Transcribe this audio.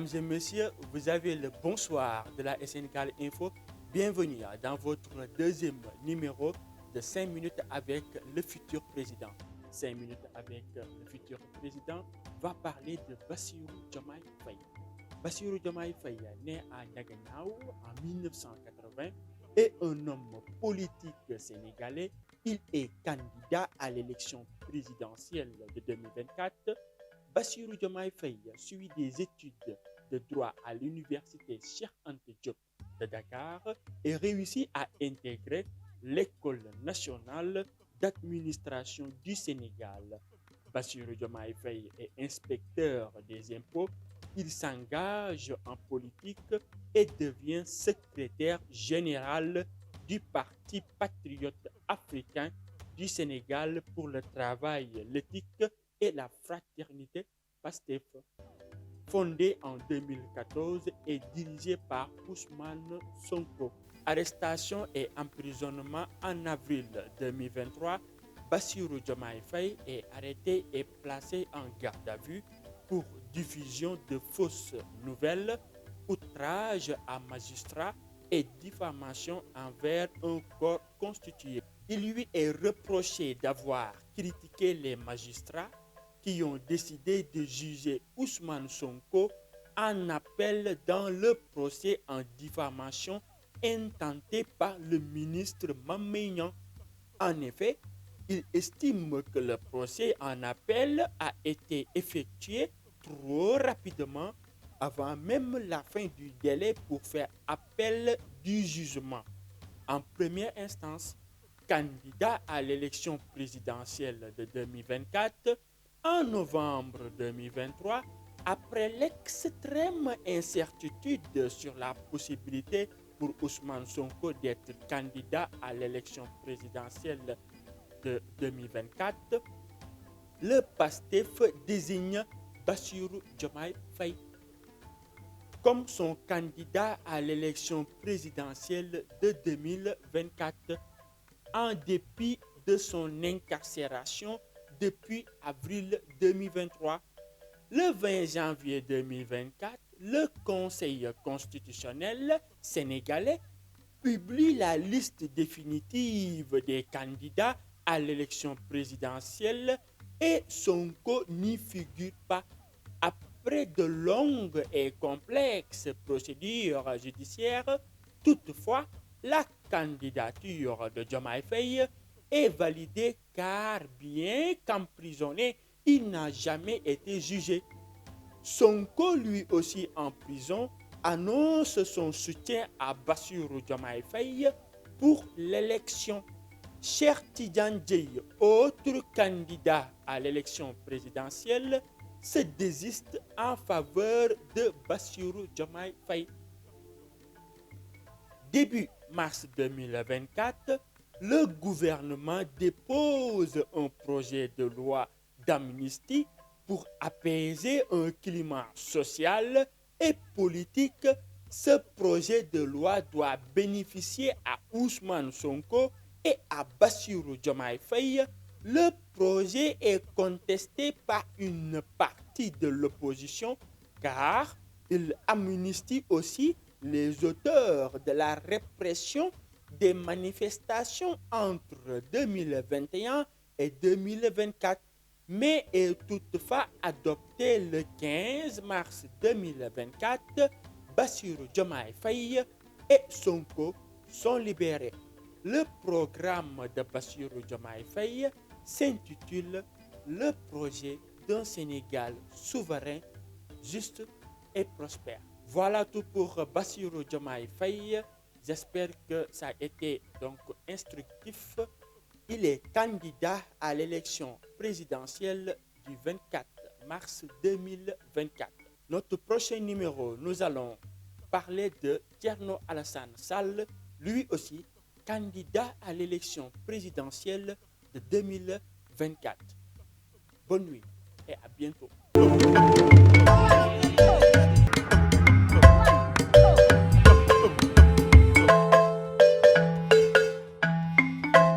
Mesdames et messieurs, vous avez le bonsoir de la SNCAL Info. Bienvenue dans votre deuxième numéro de 5 minutes avec le futur président. 5 minutes avec le futur président va parler de Bassirou Diomaye Faye. Bassirou Diomaye Faye, né à Niaganiao en 1980, est un homme politique sénégalais. Il est candidat à l'élection présidentielle de 2024. Bassirou Diomaye Faye suit des études de droit à l'université Cheikh Anta Diop de Dakar et réussit à intégrer l'École nationale d'administration du Sénégal. Bassirou Diomaye Faye est inspecteur des impôts. Il s'engage en politique et devient secrétaire général du Parti patriote africain du Sénégal pour le travail, l'éthique et la fraternité, PASTEF. Fondé en 2014 et dirigé par Ousmane Sonko. Arrestation et emprisonnement en avril 2023, Bassirou Diomaye Faye est arrêté et placé en garde à vue pour diffusion de fausses nouvelles, outrage à magistrat et diffamation envers un corps constitué. Il lui est reproché d'avoir critiqué les magistrats qui ont décidé de juger Ousmane Sonko en appel dans le procès en diffamation intenté par le ministre Mame Mbaye Niang. En effet, il estime que le procès en appel a été effectué trop rapidement avant même la fin du délai pour faire appel du jugement. En première instance, candidat à l'élection présidentielle de 2024, en novembre 2023, après l'extrême incertitude sur la possibilité pour Ousmane Sonko d'être candidat à l'élection présidentielle de 2024, le PASTEF désigne Bassirou Diomaye Faye comme son candidat à l'élection présidentielle de 2024, en dépit de son incarcération depuis avril 2023. Le 20 janvier 2024, le Conseil constitutionnel sénégalais publie la liste définitive des candidats à l'élection présidentielle et Sonko n'y figure pas. Après de longues et complexes procédures judiciaires, toutefois, la candidature de Diomaye Faye est validée car bien qu'emprisonné, il n'a jamais été jugé. Sonko, lui aussi en prison, annonce son soutien à Bassirou Diomaye Faye pour l'élection. Cheikh Tidiane Dièye, autre candidat à l'élection présidentielle, se désiste en faveur de Bassirou Diomaye Faye. Début mars 2024, le gouvernement dépose un projet de loi d'amnistie pour apaiser un climat social et politique. Ce projet de loi doit bénéficier à Ousmane Sonko et à Bassirou Diomaye Faye. Le projet est contesté par une partie de l'opposition car il amnistie aussi les auteurs de la répression des manifestations entre 2021 et 2024, mais est toutefois adopté le 15 mars 2024. Bassirou Diomaye Faye et Sonko sont libérés. Le programme de Bassirou Diomaye Faye s'intitule « Le projet d'un Sénégal souverain, juste et prospère ». Voilà tout pour Bassirou Diomaye Faye. J'espère que ça a été donc instructif. Il est candidat à l'élection présidentielle du 24 mars 2024. Notre prochain numéro, nous allons parler de Thierno Alassane Sall, lui aussi candidat à l'élection présidentielle de 2024. Bonne nuit et à bientôt.